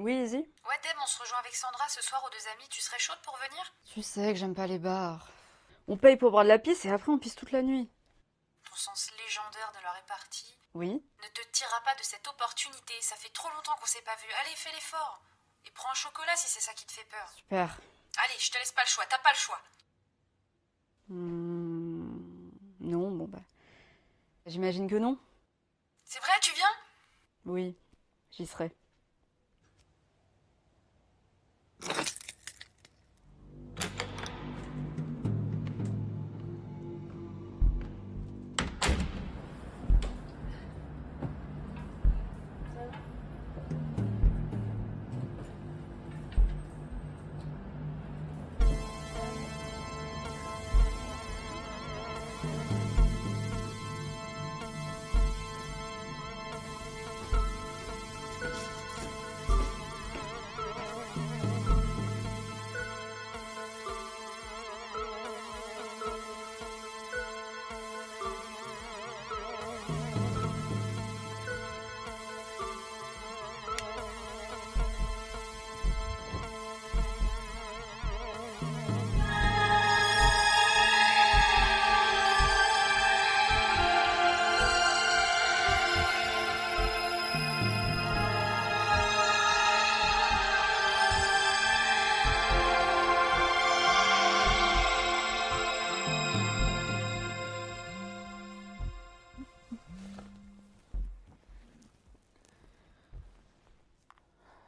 Oui, Izzy? Ouais, Deb, on se rejoint avec Sandra ce soir aux deux amis. Tu serais chaude pour venir? Tu sais que j'aime pas les bars. On paye pour boire de la pisse et après on pisse toute la nuit. Ton sens légendaire de la répartie Oui? ne te tirera pas de cette opportunité. Ça fait trop longtemps qu'on s'est pas vu. Allez, fais l'effort. Et prends un chocolat si c'est ça qui te fait peur. Super. Allez, je te laisse pas le choix. T'as pas le choix. Non, bon bah. J'imagine que non. C'est vrai, tu viens? Oui, j'y serai.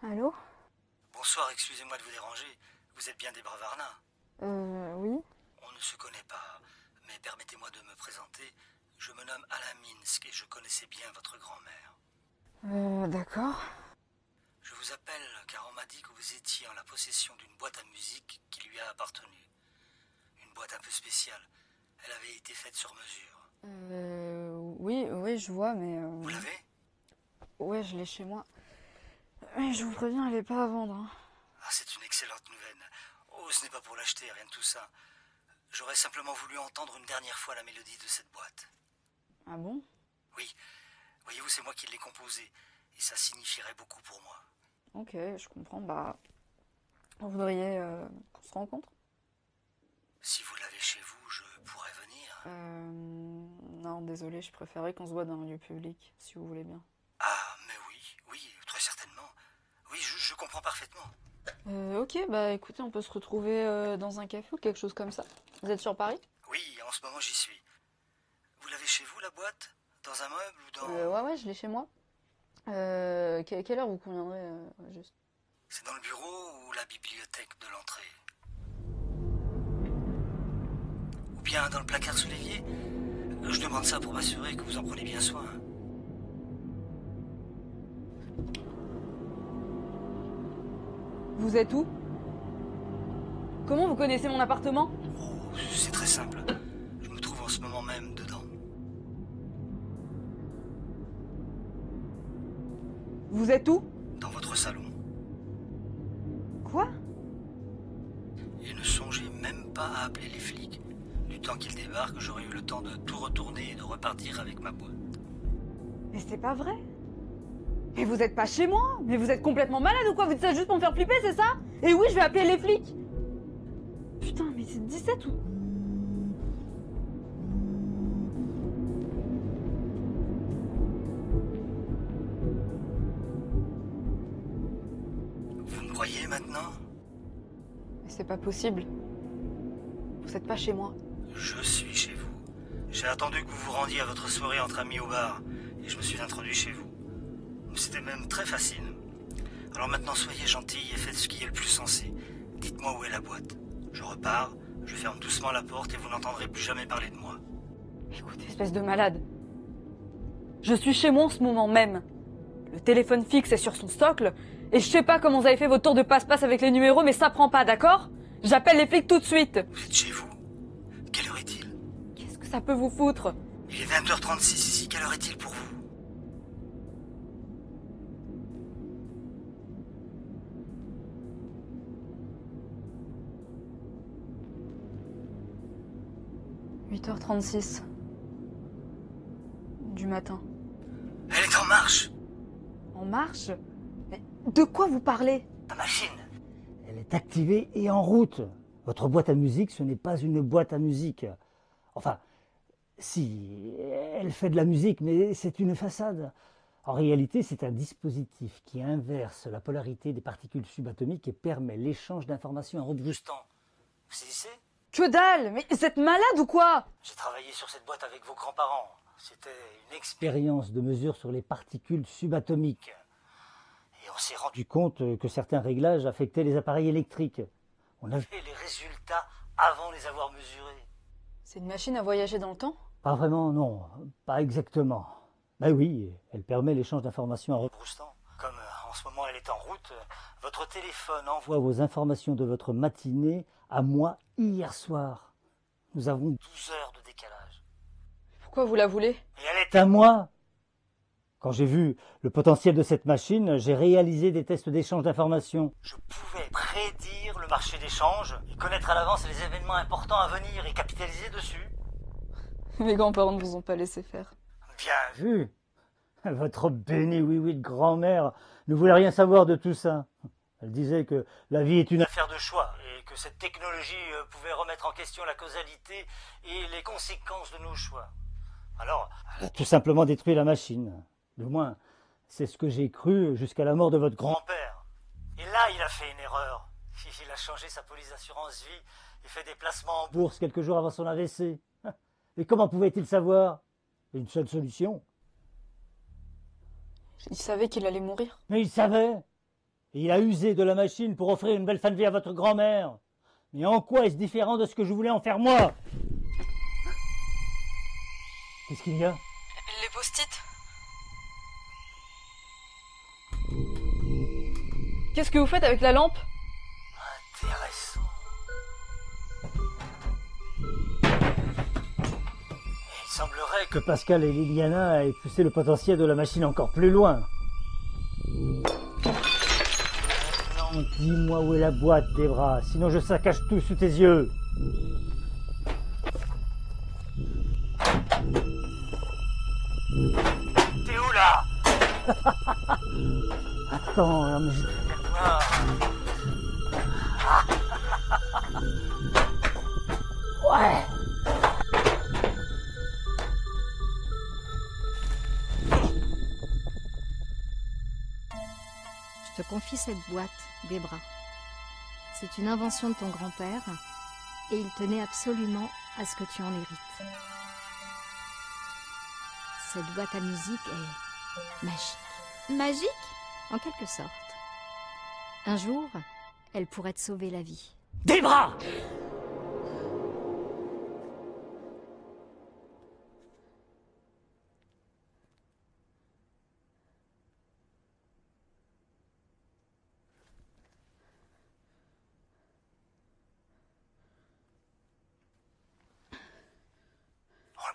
Allô? Bonsoir, excusez-moi de vous déranger. Vous êtes bien Debra Varna. Oui? On ne se connaît pas, mais permettez-moi de me présenter. Je me nomme Alain Minsk et je connaissais bien votre grand-mère. D'accord. Je vous appelle car on m'a dit que vous étiez en la possession d'une boîte à musique qui lui a appartenu. Une boîte un peu spéciale. Elle avait été faite sur mesure. Oui, je vois, mais... Vous l'avez? Ouais, je l'ai chez moi. Mais je vous préviens, elle est pas à vendre. Hein. Ah, c'est une excellente nouvelle. Oh, ce n'est pas pour l'acheter, rien de tout ça. J'aurais simplement voulu entendre une dernière fois la mélodie de cette boîte. Ah bon? Oui, voyez-vous, c'est moi qui l'ai composée, et ça signifierait beaucoup pour moi. Ok, je comprends. Bah, vous voudriez qu'on se rencontre? Si vous l'avez chez vous, je pourrais venir. Non, désolé, je préférais qu'on se voit dans un lieu public, si vous voulez bien. Ah, mais oui, très certainement. Oui, je comprends parfaitement. Ok, bah écoutez, on peut se retrouver dans un café ou quelque chose comme ça. Vous êtes sur Paris? Oui, en ce moment j'y suis. Vous l'avez chez vous, la boîte? Dans un meuble ou Ouais, je l'ai chez moi. Quelle heure vous conviendrez juste? C'est dans le bureau ou la bibliothèque de l'entrée? Ou bien dans le placard sous l'évier? Je demande ça pour m'assurer que vous en prenez bien soin. Vous êtes où? Comment vous connaissez mon appartement? Oh, c'est très simple. Je me trouve en ce moment même dedans. Vous êtes où? Dans votre salon. Quoi? Et ne songez même pas à appeler les flics. Du temps qu'ils débarquent, j'aurai eu le temps de tout retourner et de repartir avec ma boîte. Mais c'est pas vrai. Mais vous êtes pas chez moi? Mais vous êtes complètement malade ou quoi? Vous dites ça juste pour me faire flipper, c'est ça? Et oui, je vais appeler les flics. Putain, mais c'est 17 ou... Vous me croyez maintenant? Mais c'est pas possible. Vous êtes pas chez moi. Je suis chez vous. J'ai attendu que vous vous rendiez à votre soirée entre amis au bar, et je me suis introduit chez vous. C'était même très facile. Alors maintenant, soyez gentils et faites ce qui est le plus sensé. Dites-moi où est la boîte. Je repars, je ferme doucement la porte et vous n'entendrez plus jamais parler de moi. Écoutez, espèce de malade. Je suis chez moi en ce moment même. Le téléphone fixe est sur son socle, et je sais pas comment vous avez fait votre tour de passe-passe avec les numéros, mais ça prend pas, d'accord? J'appelle les flics tout de suite. Vous êtes chez vous? Quelle heure est-il? Qu'est-ce que ça peut vous foutre? Il est 20h36 ici, quelle heure est-il pour vous? « 8h36. Du matin. Elle est en marche! En marche? Mais De quoi vous parlez? Ta machine. Elle est activée et en route. Votre boîte à musique, ce n'est pas une boîte à musique. Enfin, si, elle fait de la musique, mais c'est une façade. En réalité, c'est un dispositif qui inverse la polarité des particules subatomiques et permet l'échange d'informations en rebroustant. Vous saisissez? Que dalle! Mais vous êtes malade ou quoi? J'ai travaillé sur cette boîte avec vos grands-parents. C'était une Expérience de mesure sur les particules subatomiques. Et on s'est rendu Du compte que certains réglages affectaient les appareils électriques. On avait les résultats avant les avoir mesurés. C'est une machine à voyager dans le temps? pas vraiment, non, pas exactement. Ben oui, elle permet l'échange d'informations en Rebroustant. Comme en ce moment elle est en route, votre téléphone envoie vos informations de votre matinée à moi hier soir. Nous avons 12 heures de décalage. Pourquoi vous la voulez? Et elle est à moi. Quand j'ai vu le potentiel de cette machine, j'ai réalisé des tests d'échange d'informations. Je pouvais prédire le marché d'échange et connaître à l'avance les événements importants à venir et capitaliser dessus. Mes grands-parents ne vous ont pas laissé faire. Bien Vu, votre bénie oui-oui de grand-mère ne voulait rien savoir de tout ça. Elle disait que la vie est une affaire de choix et que cette technologie pouvait remettre en question la causalité et les conséquences de nos choix. Alors, Elle a tout simplement détruit la machine. Du moins, c'est ce que j'ai cru jusqu'à la mort de votre grand-père. Et là, il a fait une erreur. Il a changé sa police d'assurance vie et fait des placements en bourse. bourse quelques jours avant son AVC. Et comment pouvait-il savoir? Une seule solution. Il savait qu'il allait mourir. Mais il savait. Et il a usé de la machine pour offrir une belle fin de vie à votre grand-mère. Mais en quoi est-ce différent de ce que je voulais en faire moi? Qu'est-ce qu'il y a? Les post-it. Qu'est-ce que vous faites avec la lampe? Intéressant. Il semblerait Que Pascal et Liliana aient poussé le potentiel de la machine encore plus loin. non, Dis-moi où est la boîte, Debra, sinon je saccage tout sous tes yeux. t'es où là? Attends, mais Ah, ouais. Je te confie cette boîte, Debra. C'est une invention de ton grand-père et il tenait absolument à ce que tu en hérites. Cette boîte à musique est magique. Magique, en quelque sorte. Un jour, elle pourrait te sauver la vie. Debra!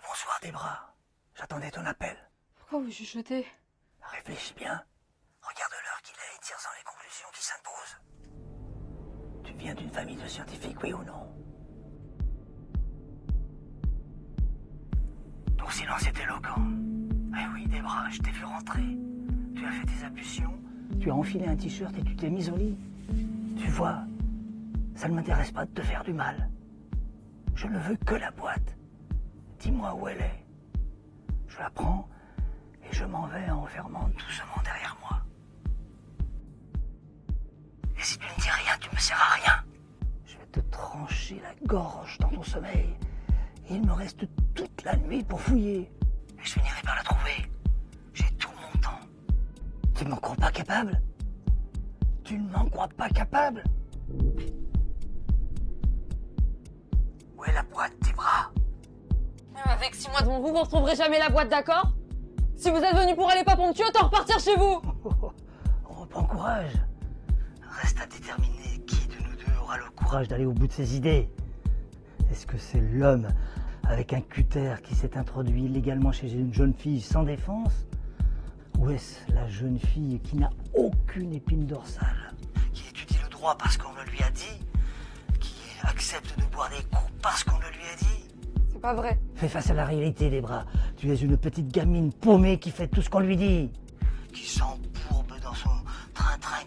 bonsoir, Debra. J'attendais ton appel. Pourquoi vous chuchotez? Réfléchis bien. Regarde l'heure qu'il est et tire-en les conclusions qui s'imposent. Tu viens d'une famille de scientifiques, oui ou non? Ton silence est éloquent. Eh oui, Debra, je t'ai vu rentrer. Tu as fait tes ablutions, Tu as enfilé un t-shirt et tu t'es mise au lit. tu vois. Ça ne m'intéresse pas de te faire du mal. Je ne veux que la boîte. Dis-moi où elle est. Je la prends et je m'en vais en fermant doucement derrière moi. Et si tu ne dis rien, tu ne me sers à rien. Je vais te trancher la gorge dans ton sommeil. Et il me reste toute la nuit pour fouiller. Et je finirai par la trouver. J'ai tout mon temps. Tu ne m'en crois pas capable? Tu ne m'en crois pas capable? Où est la boîte, tes bras? Avec 6 mois devant vous, vous retrouverez jamais la boîte, d'accord? Si vous êtes venu pour aller pas pour me tuer, autant repartir chez vous! On reprend courage. Reste à déterminer qui de nous deux aura le courage. Courage d'aller au bout de ses idées. Est-ce que c'est l'homme avec un cutter qui s'est introduit illégalement chez une jeune fille sans défense? Ou est-ce la jeune fille qui n'a aucune épine dorsale? Qui étudie le droit parce qu'on le lui a dit? Qui accepte de boire des coups parce qu'on le lui a dit? C'est pas vrai. Fais face à la réalité, Debra. Tu es une petite gamine paumée qui fait tout ce qu'on lui dit. Qui s'embourbe dans son train-train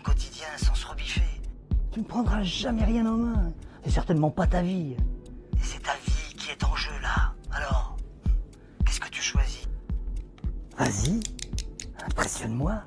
Tu ne prendras jamais rien en main. Et certainement pas ta vie. Et c'est ta vie qui est en jeu là. Alors, qu'est-ce que tu choisis? Vas-y, impressionne-moi.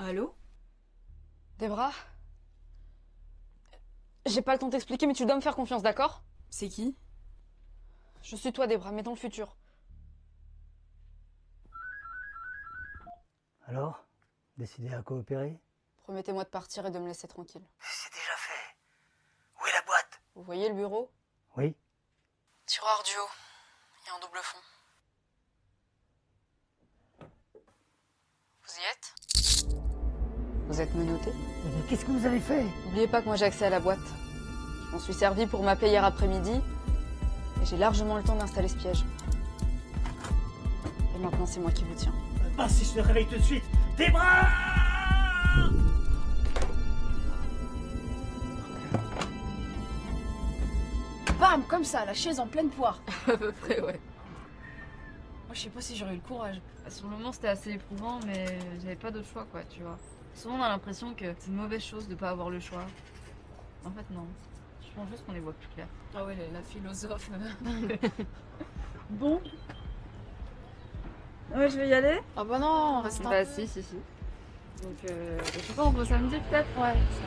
Allô? Debra? J'ai pas le temps de t'expliquer, mais tu dois me faire confiance, d'accord? C'est qui? Je suis toi, Debra, mais dans le futur. Alors, décidé à coopérer? Promettez-moi de partir et de me laisser tranquille. C'est déjà fait. Où est la boîte? Vous voyez le bureau? Oui. Tiroir du haut. Il y a un double fond. Vous y êtes? Vous êtes menotté? Mais qu'est-ce que vous avez fait? N'oubliez pas que moi j'ai accès à la boîte. Je m'en suis servi pour m'appeler hier après-midi. Et j'ai largement le temps d'installer ce piège. Et maintenant c'est moi qui vous tiens. Pas si je te réveille tout de suite. Tes bras! Bam, comme ça, la chaise en pleine poire. À peu près, ouais. Moi, je sais pas si j'aurais eu le courage. Sur le moment, c'était assez éprouvant, mais j'avais pas d'autre choix, quoi, tu vois. Souvent, on a l'impression que c'est une mauvaise chose de pas avoir le choix. En fait, non. Je pense juste qu'on les voit plus clairs. Ah ouais, la philosophe. Bon. Ouais, je vais y aller. Ah bah non, reste un Bah, peu. si. Donc, je sais pas, on peut samedi peut-être. Ouais, ça.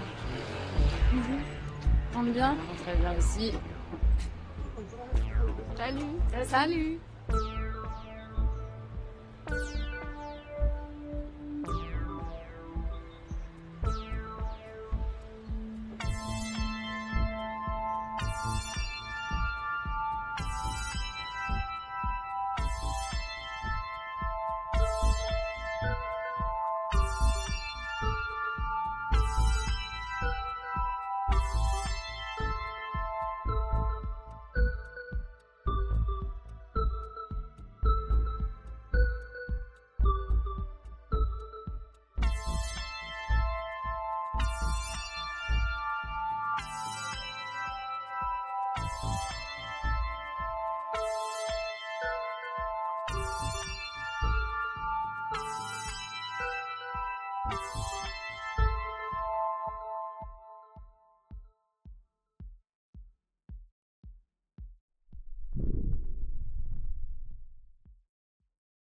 On est bien. Très bien aussi. Salut. Salut.